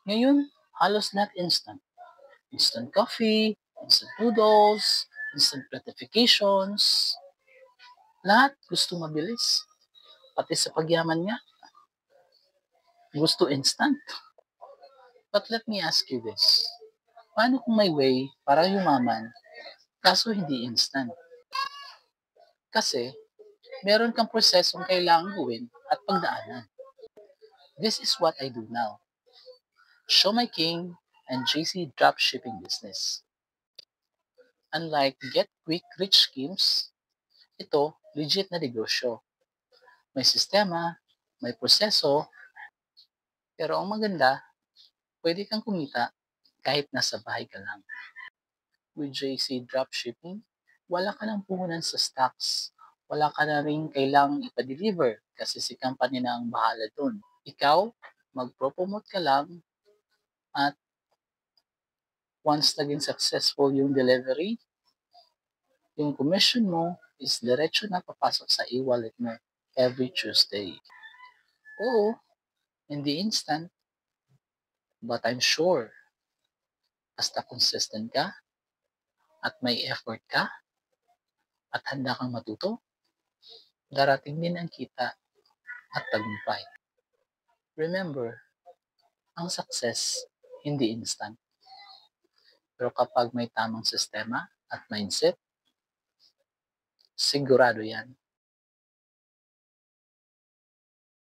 Ngayon, halos lahat instant. Instant coffee, instant noodles, instant gratifications. Lahat gusto mabilis. Pati sa pagyaman niya, gusto instant. But let me ask you this. Paano kung may way para yumaman, kaso hindi instant? Kasi, meron kang prosesong kailangan gawin at pagdaanan. This is what I do now. Show my king and JC dropshipping business. Unlike get quick rich schemes, ito legit na negosyo. May sistema, may proseso, pero ang maganda, pwede kang kumita kahit nasa bahay ka lang. With JC Dropshipping, wala ka nang puhunan sa stocks. Wala ka na rin kailangang ipa-deliver kasi si company na ang bahala dun. Ikaw, mag-promote ka lang at once naging successful yung delivery, yung commission mo is diretso na papasok sa e-wallet mo every Tuesday. Oo, hindi instant, but I'm sure basta consistent ka at may effort ka at handa kang matuto, darating din ang kita at tagumpay. Remember, ang success hindi instant. Pero kapag may tamang sistema at mindset, sigurado yan.